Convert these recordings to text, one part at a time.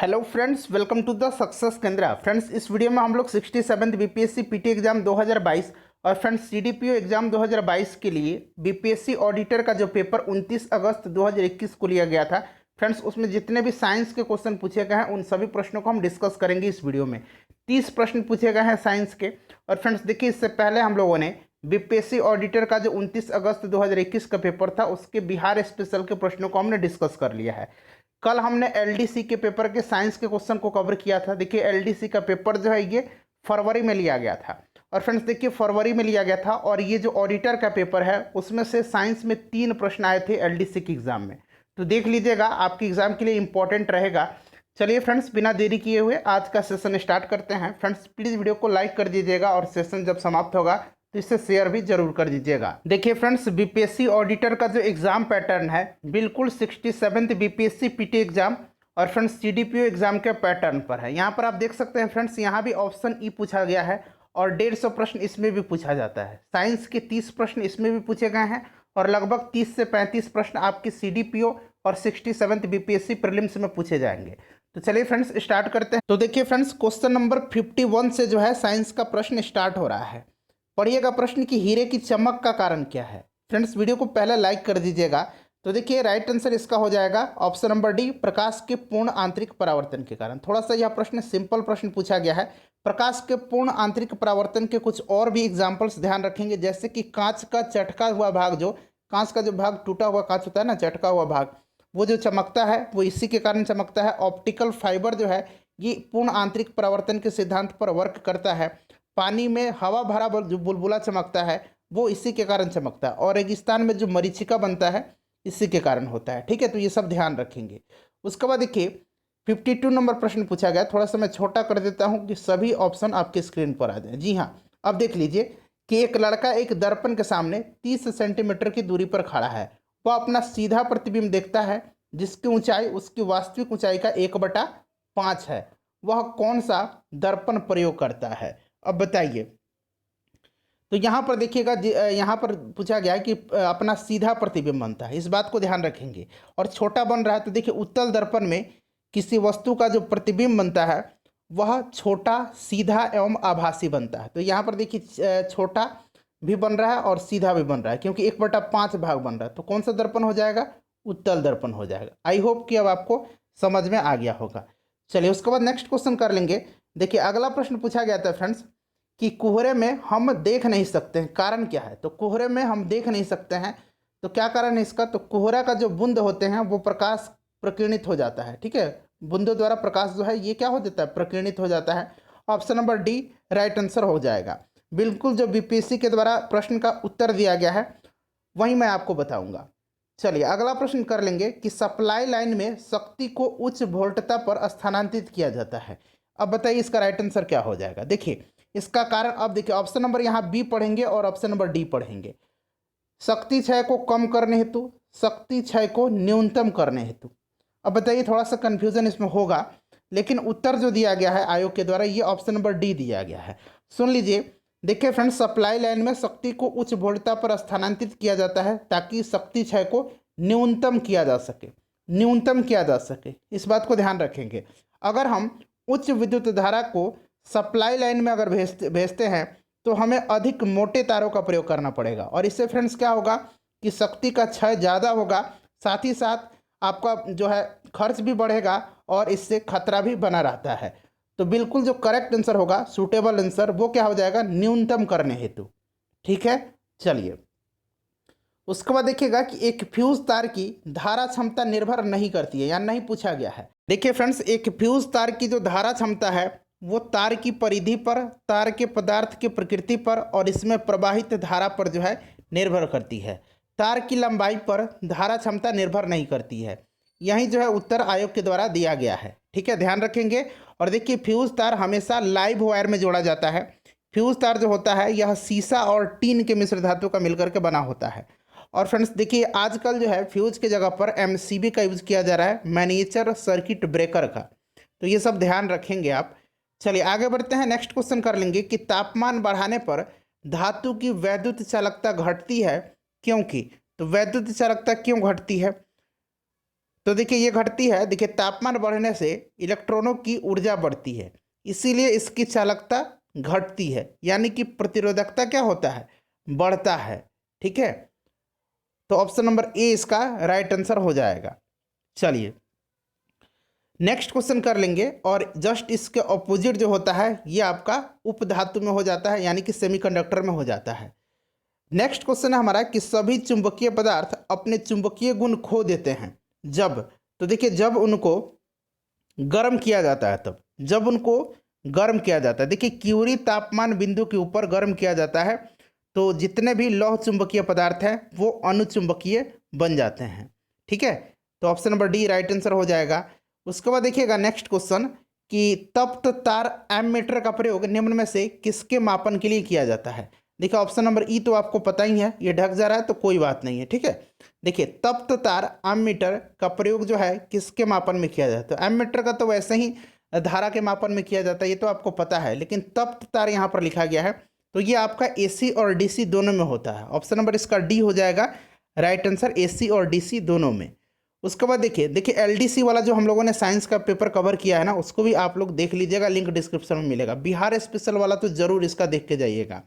Hello friends, welcome to the success Kendra. Friends, इस video में हम लोग 67th बीपीएससी पीटी एग्जाम 2022 और फ्रेंड्स सीडीपीओ एग्जाम 2022 के लिए बीपीएससी ऑडिटर का जो पेपर 29 अगस्त 2021 को लिया गया था, फ्रेंड्स उसमें जितने भी साइंस के क्वेश्चन पूछे गए हैं उन सभी प्रश्नों को हम डिस्कस करेंगे इस वीडियो में। 30 प्रश्न पूछे गए हैं साइंस के। और फ्रेंड्स देखिए, इससे पहले हम लोगों ने बीपीएससी ऑडिटर का जो 29 अगस्त 2021 का पेपर था उसके बिहार स्पेशल के प्रश्नों को हमने डिस्कस कर लिया है। कल हमने एलडीसी के पेपर के साइंस के क्वेश्चन को कवर किया था। देखिए, एलडीसी का पेपर जो है ये फरवरी में लिया गया था। और फ्रेंड्स देखिए, फरवरी में लिया गया था और ये जो ऑडिटर का पेपर है उसमें से साइंस में 3 प्रश्न आए थे एलडीसी के एग्जाम में। तो देख लीजिएगा, आपके एग्जाम के लिए इंपॉर्टेंट रहेगा। चलिए फ्रेंड्स, बिना देरी किए हुए आज का सेशन स्टार्ट करते हैं। फ्रेंड्स प्लीज़ वीडियो को लाइक कर दीजिएगा और सेशन जब समाप्त होगा तो इसे शेयर भी जरूर कर दीजिएगा। देखिए फ्रेंड्स, बीपीएससी ऑडिटर का जो एग्जाम पैटर्न है बिल्कुल 67th बीपीएससी पीटी एग्जाम और फ्रेंड्स सीडीपीओ एग्जाम के पैटर्न पर है। यहाँ पर आप देख सकते हैं फ्रेंड्स, यहाँ भी ऑप्शन ई पूछा गया है और 150 प्रश्न इसमें भी पूछा जाता है। साइंस के 30 प्रश्न इसमें भी पूछे गए हैं और लगभग 30 से 35 प्रश्न आपके सीडीपीओ और 67th बीपीएससी प्रीलिम्स में पूछे जाएंगे। तो चलिए फ्रेंड्स स्टार्ट करते हैं। तो देखिए फ्रेंड्स, क्वेश्चन नंबर 51 से जो है साइंस का प्रश्न स्टार्ट हो रहा है। पढ़िएगा प्रश्न कि हीरे की चमक का कारण क्या है। फ्रेंड्स वीडियो को पहले लाइक कर दीजिएगा। तो देखिए, राइट आंसर इसका हो जाएगा ऑप्शन नंबर डी, प्रकाश के पूर्ण आंतरिक परावर्तन के कारण। थोड़ा सा यह प्रश्न सिंपल प्रश्न पूछा गया है। प्रकाश के पूर्ण आंतरिक परावर्तन के कुछ और भी एग्जाम्पल्स ध्यान रखेंगे, जैसे कि कांच का चटका हुआ भाग, जो कांच का जो भाग टूटा हुआ कांच होता है ना, चटका हुआ भाग, वो जो चमकता है वो इसी के कारण चमकता है। ऑप्टिकल फाइबर जो है ये पूर्ण आंतरिक परावर्तन के सिद्धांत पर वर्क करता है। पानी में हवा भरा जो बुलबुला चमकता है वो इसी के कारण चमकता है। और रेगिस्तान में जो मरीचिका बनता है इसी के कारण होता है। ठीक है, तो ये सब ध्यान रखेंगे। उसके बाद देखिए 52 नंबर प्रश्न पूछा गया। थोड़ा सा मैं छोटा कर देता हूँ कि सभी ऑप्शन आपके स्क्रीन पर आ जाए। जी हाँ, अब देख लीजिए कि एक लड़का एक दर्पण के सामने 30 सेंटीमीटर की दूरी पर खड़ा है। वह अपना सीधा प्रतिबिंब देखता है जिसकी ऊंचाई उसकी वास्तविक ऊंचाई का 1/5 है। वह कौन सा दर्पण प्रयोग करता है? अब बताइए। तो यहाँ पर देखिएगा, यहाँ पर पूछा गया है कि अपना सीधा प्रतिबिंब बनता है, इस बात को ध्यान रखेंगे। और छोटा बन रहा है तो देखिए, उत्तल दर्पण में किसी वस्तु का जो प्रतिबिंब बनता है वह छोटा, सीधा एवं आभासी बनता है। तो यहाँ पर देखिए, छोटा भी बन रहा है और सीधा भी बन रहा है, क्योंकि 1/5 भाग बन रहा है। तो कौन सा दर्पण हो जाएगा? उत्तल दर्पण हो जाएगा। आई होप कि अब आपको समझ में आ गया होगा। चलिए उसके बाद नेक्स्ट क्वेश्चन कर लेंगे। देखिए, अगला प्रश्न पूछा गया था फ्रेंड्स कि कोहरे में हम देख नहीं सकते हैं, कारण क्या है? तो कोहरे में हम देख नहीं सकते हैं तो क्या कारण है इसका? तो कोहरा का जो बूंद होते हैं वो प्रकाश प्रकीर्णित हो जाता है। ठीक है, बूंदों द्वारा प्रकाश जो है ये क्या हो जाता है? प्रकीर्णित हो जाता है। Option number D right answer हो जाएगा। बिल्कुल जो बीपीएससी के द्वारा प्रश्न का उत्तर दिया गया है वही मैं आपको बताऊंगा। चलिए अगला प्रश्न कर लेंगे कि सप्लाई लाइन में शक्ति को उच्च वोल्टता पर स्थानांतरित किया जाता है। अब बताइए इसका राइट आंसर क्या हो जाएगा? देखिए इसका कारण, अब देखिए ऑप्शन नंबर यहाँ बी पढ़ेंगे और ऑप्शन नंबर डी पढ़ेंगे। शक्ति क्षय को कम करने हेतु, शक्ति क्षय को न्यूनतम करने हेतु। अब बताइए, थोड़ा सा कंफ्यूजन इसमें होगा, लेकिन उत्तर जो दिया गया है आयोग के द्वारा ये ऑप्शन नंबर डी दिया गया है। सुन लीजिए। देखिए फ्रेंड्स, सप्लाई लाइन में शक्ति को उच्च वोल्टता पर स्थानांतरित किया जाता है ताकि शक्ति क्षय को न्यूनतम किया जा सके, न्यूनतम किया जा सके, इस बात को ध्यान रखेंगे। अगर हम उच्च विद्युत धारा को सप्लाई लाइन में अगर भेजते हैं तो हमें अधिक मोटे तारों का प्रयोग करना पड़ेगा और इससे फ्रेंड्स क्या होगा कि शक्ति का क्षय ज़्यादा होगा, साथ ही साथ आपका जो है खर्च भी बढ़ेगा और इससे खतरा भी बना रहता है। तो बिल्कुल जो करेक्ट आंसर होगा, सूटेबल आंसर, वो क्या हो जाएगा? न्यूनतम करने हेतु। ठीक है, चलिए उसके बाद देखिएगा कि एक फ्यूज तार की धारा क्षमता निर्भर नहीं करती है या नहीं पूछा गया है। देखिए फ्रेंड्स, एक फ्यूज तार की जो धारा क्षमता है वो तार की परिधि पर, तार के पदार्थ की प्रकृति पर और इसमें प्रवाहित धारा पर जो है निर्भर करती है। तार की लंबाई पर धारा क्षमता निर्भर नहीं करती है। यही जो है उत्तर आयोग के द्वारा दिया गया है। ठीक है, ध्यान रखेंगे। और देखिए, फ्यूज तार हमेशा लाइव वायर में जोड़ा जाता है। फ्यूज तार जो होता है यह सीसा और टीन के मिश्र धातु का मिलकर के बना होता है। और फ्रेंड्स देखिए, आजकल जो है फ्यूज के जगह पर एमसीबी का यूज़ किया जा रहा है, मैनिएचर सर्किट ब्रेकर का। तो ये सब ध्यान रखेंगे आप। चलिए आगे बढ़ते हैं, नेक्स्ट क्वेश्चन कर लेंगे कि तापमान बढ़ाने पर धातु की वैद्युत चालकता घटती है क्योंकि? तो वैद्युत चालकता क्यों घटती है? तो देखिए ये घटती है, देखिए तापमान बढ़ने से इलेक्ट्रॉनों की ऊर्जा बढ़ती है, इसीलिए इसकी चालकता घटती है, यानी कि प्रतिरोधकता क्या होता है, बढ़ता है। ठीक है, तो ऑप्शन नंबर ए इसका राइट आंसर हो जाएगा। चलिए नेक्स्ट क्वेश्चन कर लेंगे, और जस्ट इसके ऑपोजिट जो होता है ये आपका उपधातु में हो जाता है, यानी कि सेमीकंडक्टर में हो जाता है। नेक्स्ट क्वेश्चन है हमारा कि सभी चुंबकीय पदार्थ अपने चुंबकीय गुण खो देते हैं जब, तो देखिए जब उनको गर्म किया जाता है, तब जब उनको गर्म किया जाता है, देखिए क्यूरी तापमान बिंदु के ऊपर गर्म किया जाता है तो जितने भी लौह चुंबकीय पदार्थ हैं वो अनुचुंबकीय बन जाते हैं। ठीक है, तो option number D right answer हो जाएगा। उसके बाद देखिएगा नेक्स्ट क्वेश्चन कि तप्त तार एमीटर का प्रयोग निम्न में से किसके मापन के लिए किया जाता है। देखिए ऑप्शन नंबर ई तो आपको पता ही है, ये ढक जा रहा है तो कोई बात नहीं है। ठीक है, देखिए तप्त तार एमीटर का प्रयोग जो है किसके मापन में किया जाता है। एमीटर का तो वैसे ही धारा के मापन में किया जाता है, ये तो आपको पता है, लेकिन तप्त तार यहाँ पर लिखा गया है तो ये आपका एसी और डीसी दोनों में होता है। ऑप्शन नंबर इसका डी हो जाएगा राइट आंसर, एसी और डीसी दोनों में। उसके बाद देखिए एलडीसी वाला जो हम लोगों ने साइंस का पेपर कवर किया है ना, उसको भी आप लोग देख लीजिएगा, लिंक डिस्क्रिप्शन में मिलेगा। बिहार स्पेशल वाला तो जरूर इसका देख के जाइएगा।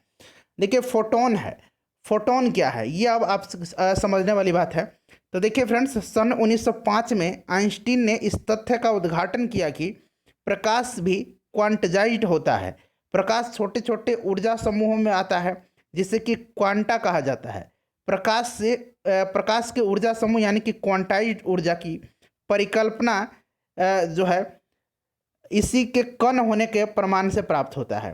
देखिए फोटोन है, फोटोन क्या है ये अब आप समझने वाली बात है। तो देखिए फ्रेंड्स सन 1905 में आइंस्टीन ने इस तथ्य का उद्घाटन किया कि प्रकाश भी क्वांटाइज्ड होता है। प्रकाश छोटे छोटे ऊर्जा समूहों में आता है जिसे कि क्वांटा कहा जाता है। प्रकाश के ऊर्जा समूह यानी कि क्वांटाइज्ड ऊर्जा की परिकल्पना जो है इसी के कण होने के प्रमाण से प्राप्त होता है।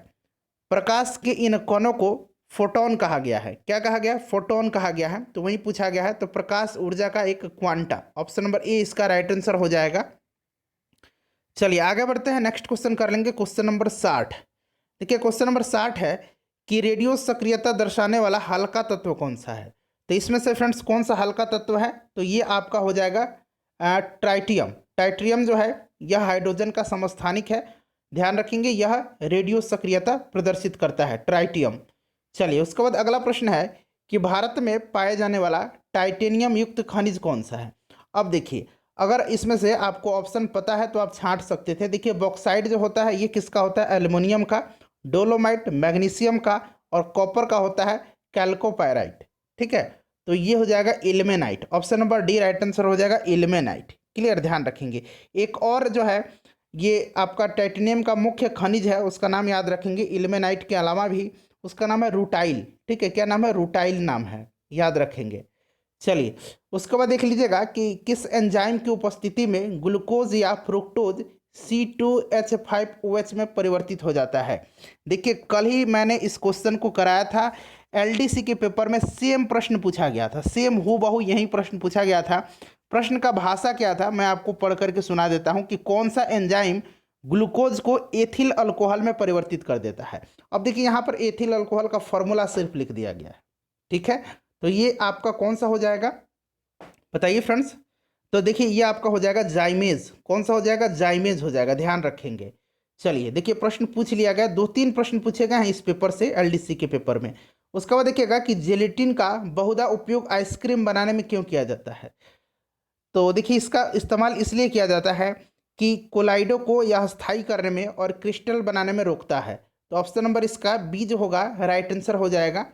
प्रकाश के इन कणों को फोटोन कहा गया है। क्या कहा गया, फोटोन कहा गया है। तो वही पूछा गया है, तो प्रकाश ऊर्जा का एक क्वांटा, ऑप्शन नंबर ए इसका राइट आंसर हो जाएगा। चलिए आगे बढ़ते हैं, नेक्स्ट क्वेश्चन कर लेंगे, क्वेश्चन नंबर 60। देखिए क्वेश्चन नंबर 60 है कि रेडियो सक्रियता दर्शाने वाला हल्का तत्व कौन सा है। तो इसमें से फ्रेंड्स कौन सा हल्का तत्व है, तो ये आपका हो जाएगा ट्राइटियम। ट्राइटियम जो है यह हाइड्रोजन का समस्थानिक है, ध्यान रखेंगे, यह रेडियो सक्रियता प्रदर्शित करता है ट्राइटियम। चलिए उसके बाद अगला प्रश्न है कि भारत में पाए जाने वाला टाइटेनियम युक्त खनिज कौन सा है। अब देखिए अगर इसमें से आपको ऑप्शन पता है तो आप छांट सकते थे। देखिए बॉक्साइड जो होता है ये किसका होता है, एल्युमिनियम का, डोलोमाइट मैग्नीशियम का, और कॉपर का होता है कैल्कोपायराइट। ठीक है, तो ये हो जाएगा ilmenite, option number D right answer हो जाएगा इल्मेनाइट। क्लियर, ध्यान रखेंगे। एक और जो है ये आपका टाइटेनियम का मुख्य खनिज है, उसका नाम याद रखेंगे, इल्मेनाइट के अलावा भी उसका नाम है रूटाइल। ठीक है, क्या नाम है, रूटाइल नाम है, याद रखेंगे। चलिए उसके बाद देख लीजिएगा कि किस एंजाइम की उपस्थिति में ग्लूकोज या फ्रुक्टोज C2H5OH में परिवर्तित हो जाता है। देखिए कल ही मैंने इस क्वेश्चन को कराया था, एलडीसी के पेपर में सेम प्रश्न पूछा गया था, सेम हूबहू यही प्रश्न पूछा गया था। प्रश्न का भाषा क्या था मैं आपको पढ़ करके सुना देता हूं कि कौन सा एंजाइम ग्लूकोज को एथिल अल्कोहल में परिवर्तित कर देता है। अब देखिए यहाँ पर एथिल अल्कोहल का फॉर्मूला सिर्फ लिख दिया गया है। ठीक है, तो ये आपका कौन सा हो जाएगा बताइए फ्रेंड्स। तो देखिए ये आपका हो जाएगा जाइमेज। कौन सा हो जाएगा, जाइमेज हो जाएगा, ध्यान रखेंगे। चलिए देखिए प्रश्न पूछ लिया गया, 2-3 प्रश्न पूछे गए हैं इस पेपर से, एलडीसी के पेपर में। उसके बाद देखिएगा कि जेलेटिन का बहुधा उपयोग आइसक्रीम बनाने में क्यों किया जाता है। तो देखिए इसका इस्तेमाल इसलिए किया जाता है कि कोलाइडो को यह स्थायी करने में और क्रिस्टल बनाने में रोकता है। तो ऑप्शन नंबर इसका बी जो होगा राइट आंसर हो जाएगा।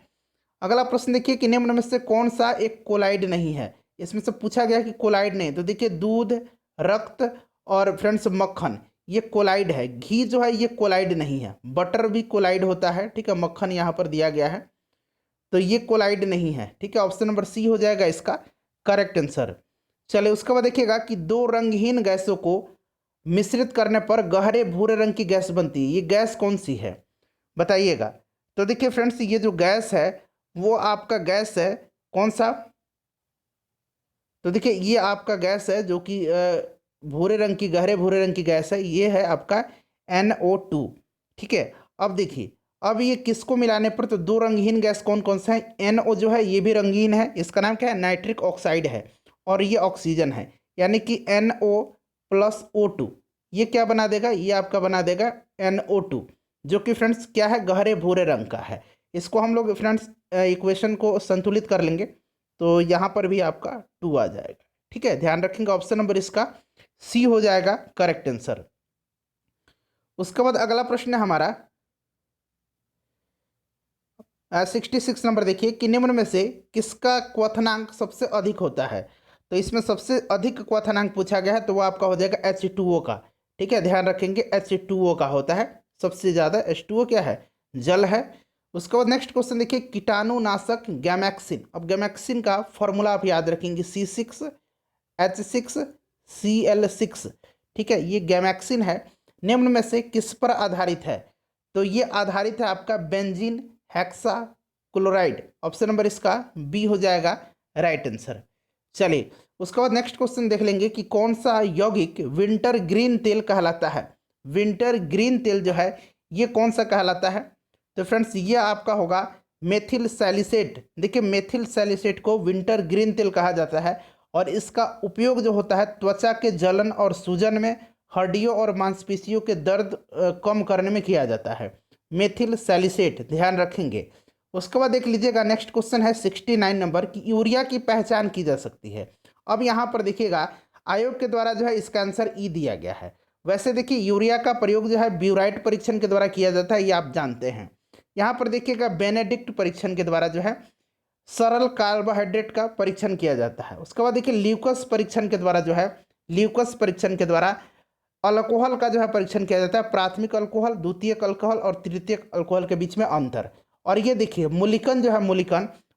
अगला प्रश्न देखिए कि निम्न में से कौन सा एक कोलाइड नहीं है। इसमें से पूछा गया कि कोलाइड नहीं, तो देखिए दूध, रक्त और फ्रेंड्स मक्खन ये कोलाइड है। घी जो है ये कोलाइड नहीं है, बटर भी कोलाइड होता है। ठीक है, मक्खन यहाँ पर दिया गया है तो ये कोलाइड नहीं है। ठीक है, ऑप्शन नंबर सी हो जाएगा इसका करेक्ट आंसर। चलिए उसके बाद देखिएगा कि 2 रंगहीन गैसों को मिश्रित करने पर गहरे भूरे रंग की गैस बनती है, ये गैस कौन सी है बताइएगा। तो देखिए फ्रेंड्स ये जो गैस है वो आपका गैस है कौन सा, तो देखिए ये आपका गैस है जो कि भूरे रंग की, गहरे भूरे रंग की गैस है, ये है आपका NO2। ठीक है, अब देखिए अब ये किसको मिलाने पर, तो 2 रंगहीन गैस कौन कौन सा है, NO जो है ये भी रंगीन है, इसका नाम क्या है, नाइट्रिक ऑक्साइड है, और ये ऑक्सीजन है, यानी कि NO+O2 ये क्या बना देगा, ये आपका बना देगा NO2 जो कि फ्रेंड्स क्या है, गहरे भूरे रंग का है। इसको हम लोग फ्रेंड्स इक्वेशन को संतुलित कर लेंगे तो यहाँ पर भी आपका 2 आ जाएगा। ठीक है, ध्यान रखेंगे ऑप्शन नंबर इसका सी हो जाएगा करेक्ट आंसर। उसके बाद अगला प्रश्न है हमारा 66 नंबर। देखिए कि निम्न में से किसका क्वथनांक सबसे अधिक होता है। तो इसमें सबसे अधिक क्वथनांक पूछा गया है तो वो आपका हो जाएगा H2O का। ठीक है, ध्यान रखेंगे H2O का होता है सबसे ज़्यादा। H2O क्या है, जल है। उसके बाद नेक्स्ट क्वेश्चन देखिए कीटाणुनाशक गैमेक्सिन। अब गैमेक्सिन का फॉर्मूला आप याद रखेंगे C6H6Cl6। ठीक है, ये गैमेक्सिन है, निम्न में से किस पर आधारित है। तो ये आधारित है आपका benzene hexa chloride. Option number इसका बी हो जाएगा राइट आंसर। चलिए उसके बाद नेक्स्ट क्वेश्चन देख लेंगे कि कौन सा यौगिक विंटर ग्रीन तेल कहलाता है। विंटर ग्रीन तेल जो है ये कौन सा कहलाता है। तो फ्रेंड्स ये आपका होगा मेथिल सैलिसेट। देखिए मेथिल सैलिसेट को विंटर ग्रीन तेल कहा जाता है और इसका उपयोग जो होता है त्वचा के जलन और सूजन में, हड्डियों और मांसपेशियों के दर्द कम करने में किया जाता है, मेथिल सैलिसेट, ध्यान रखेंगे। उसके बाद देख लीजिएगा नेक्स्ट क्वेश्चन है 69 नंबर की यूरिया की पहचान की जा सकती है। अब यहाँ पर देखिएगा आयोग के द्वारा जो है इसका आंसर ई दिया गया है। वैसे देखिए यूरिया का प्रयोग जो है ब्यूराइट परीक्षण के द्वारा किया जाता है, ये आप जानते हैं। यहाँ पर देखिएगा बेनेडिक्ट परीक्षण के द्वारा जो है सरल कार्बोहाइड्रेट का परीक्षण किया जाता है। उसके बाद देखिए ल्यूकस परीक्षण के द्वारा जो है, ल्यूकस परीक्षण के द्वारा अल्कोहल का जो है परीक्षण किया जाता है, प्राथमिक अल्कोहल, द्वितीयक अल्कोहल और तृतीयक अल्कोहल के बीच में अंतर। और ये देखिए मूलिकन जो है,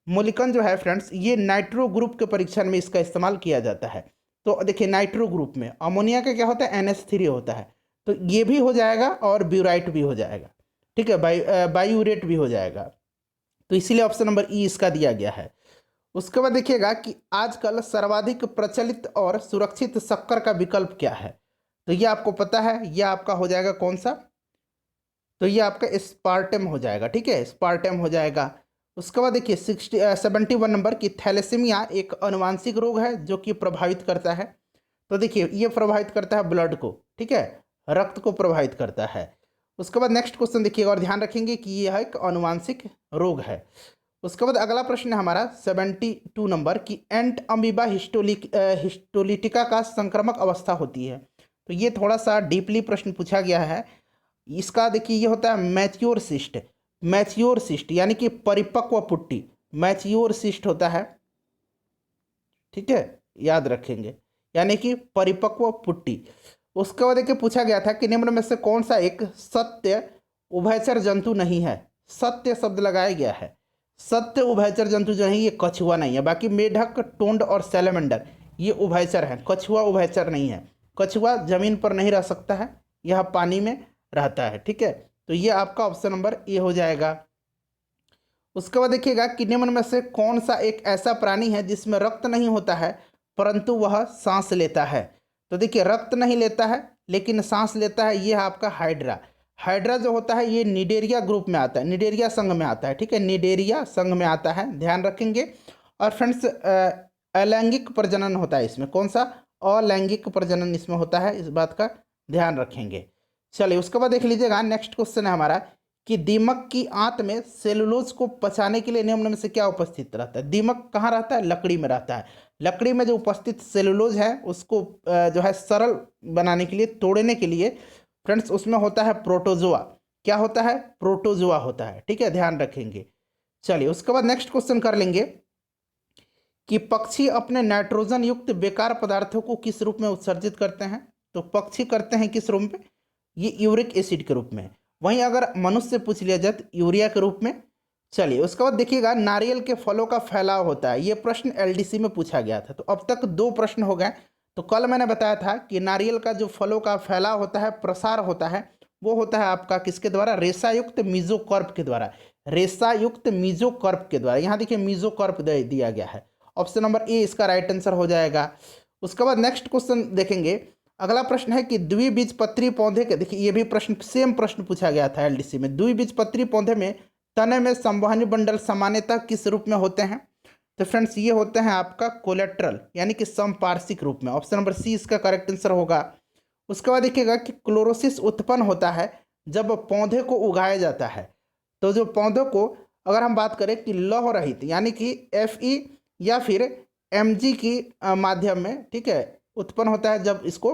मूलिकन जो है फ्रेंड्स ये नाइट्रो ग्रुप के परीक्षण में इसका इस्तेमाल किया जाता है। तो देखिए नाइट्रो ग्रुप में अमोनिया का क्या होता है, NH3 होता है, तो ये भी हो जाएगा और ब्यूराइट भी हो जाएगा। ठीक है, बायूरेट भी हो जाएगा, तो इसीलिए ऑप्शन नंबर ई इसका दिया गया है। उसके बाद देखिएगा कि आजकल सर्वाधिक प्रचलित और सुरक्षित शक्कर का विकल्प क्या है। तो ये आपको पता है, ये आपका हो जाएगा कौन सा, तो ये आपका स्पार्टम हो जाएगा। ठीक है, स्पार्टम हो जाएगा। उसके बाद देखिए 71 नंबर की थैलेसीमिया एक अनुवांशिक रोग है जो कि प्रभावित करता है। तो देखिए ये प्रभावित करता है ब्लड को, ठीक है, रक्त को प्रभावित करता है। उसके बाद नेक्स्ट क्वेश्चन देखिएगा और ध्यान रखेंगे कि यह एक अनुवांशिक रोग है। उसके बाद अगला प्रश्न है हमारा 72 नंबर की एंट अमीबा हिस्टोलिटिका का संक्रामक अवस्था होती है। तो ये थोड़ा सा डीपली प्रश्न पूछा गया है। इसका देखिए ये होता है मैच्योर सिस्ट, मैच्योर सिस्ट यानी कि परिपक्व पुट्टी, मैच्योर सिस्ट होता है। ठीक है, याद रखेंगे, यानी कि परिपक्व पुट्टी। उसके बाद देखिए पूछा गया था कि निम्न में से कौन सा एक सत्य उभयचर जंतु नहीं है। सत्य शब्द लगाया गया है, सत्य उभयचर जंतु जो है ये कछुआ नहीं है। बाकी मेढक, टोंड और सैलेमेंडर ये उभयचर हैं, कछुआ उभयचर नहीं है। कछुआ जमीन पर नहीं रह सकता है, यह पानी में रहता है। ठीक है, तो ये आपका ऑप्शन नंबर ए हो जाएगा। उसके बाद देखिएगा कि निम्न में से कौन सा एक ऐसा प्राणी है जिसमें रक्त नहीं होता है परंतु वह सांस लेता है। तो देखिए रक्त नहीं लेता है लेकिन सांस लेता है, ये है आपका हाइड्रा। हाइड्रा जो होता है ये निडेरिया ग्रुप में आता है, निडेरिया संघ में आता है। ठीक है, निडेरिया संघ में आता है, ध्यान रखेंगे। और फ्रेंड्स अलैंगिक प्रजनन होता है इसमें, कौन सा, अलैंगिक प्रजनन इसमें होता है, इस बात का ध्यान रखेंगे। चलिए उसके बाद देख लीजिएगा नेक्स्ट क्वेश्चन है हमारा कि दीमक की आंत में सेलुलोज को पचाने के लिए निम्न में से क्या उपस्थित रहता है। दीमक कहाँ रहता है, लकड़ी में रहता है। लकड़ी में जो उपस्थित सेलुलोज है उसको जो है सरल बनाने के लिए, तोड़ने के लिए फ्रेंड्स उसमें होता है प्रोटोजोआ। क्या होता है, प्रोटोजोआ होता है। ठीक है, ध्यान रखेंगे। चलिए उसके बाद नेक्स्ट क्वेश्चन कर लेंगे कि पक्षी अपने नाइट्रोजन युक्त बेकार पदार्थों को किस रूप में उत्सर्जित करते हैं। तो पक्षी करते हैं किस रूप में, ये यूरिक एसिड के रूप में। वहीं अगर मनुष्य से पूछ लिया जाए तो यूरिया के रूप में। चलिए उसके बाद देखिएगा नारियल के फलों का फैलाव होता है, ये प्रश्न LDC में पूछा गया था। तो अब तक 2 प्रश्न हो गए। तो कल मैंने बताया था कि नारियल का जो फलों का फैलाव होता है, प्रसार होता है, वो होता है आपका किसके द्वारा, रेशायुक्त मीजोकर्प के द्वारा, रेशायुक्त मीजोकर्प के द्वारा। यहाँ देखिए मीजोकर्प दिया गया है, ऑप्शन नंबर ए इसका राइट आंसर हो जाएगा। उसके बाद नेक्स्ट क्वेश्चन देखेंगे। अगला प्रश्न है कि द्विबीजपत्री पौधे के, देखिए ये भी प्रश्न सेम प्रश्न पूछा गया था LDC में। द्विबीजपत्री पौधे में तने में संवहनी बंडल सामान्यतः किस रूप में होते हैं। तो फ्रेंड्स ये होते हैं आपका कोलेट्रल यानी कि समपार्श्विक रूप में, ऑप्शन नंबर सी इसका करेक्ट आंसर होगा। उसके बाद देखिएगा कि क्लोरोसिस उत्पन्न होता है जब पौधे को उगाया जाता है। तो जो पौधों को अगर हम बात करें कि लौह रहित यानी कि Fe या फिर Mg की माध्यम में, ठीक है, उत्पन्न होता है जब इसको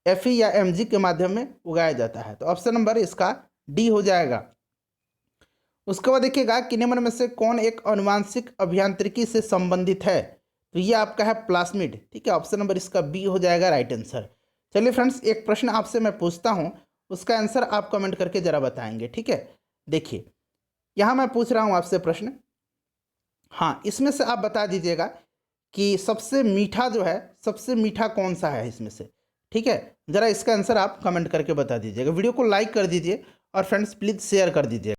Fe या Mg के माध्यम में उगाया जाता है। तो ऑप्शन नंबर इसका डी हो जाएगा। उसके बाद देखिएगा कि निम्न में से कौन एक आनुवांशिक अभियांत्रिकी से संबंधित है। तो ये आपका है प्लाज्मिड, ठीक है, ऑप्शन नंबर इसका बी हो जाएगा राइट आंसर। चलिए फ्रेंड्स, एक प्रश्न आपसे मैं पूछता हूँ, उसका आंसर आप कमेंट करके जरा बताएंगे, ठीक है। देखिए यहाँ मैं पूछ रहा हूँ आपसे प्रश्न, हाँ, इसमें से आप बता दीजिएगा कि सबसे मीठा जो है, सबसे मीठा कौन सा है इसमें से, ठीक है। ज़रा इसका आंसर आप कमेंट करके बता दीजिएगा। वीडियो को लाइक कर दीजिए और फ्रेंड्स प्लीज़ शेयर कर दीजिए।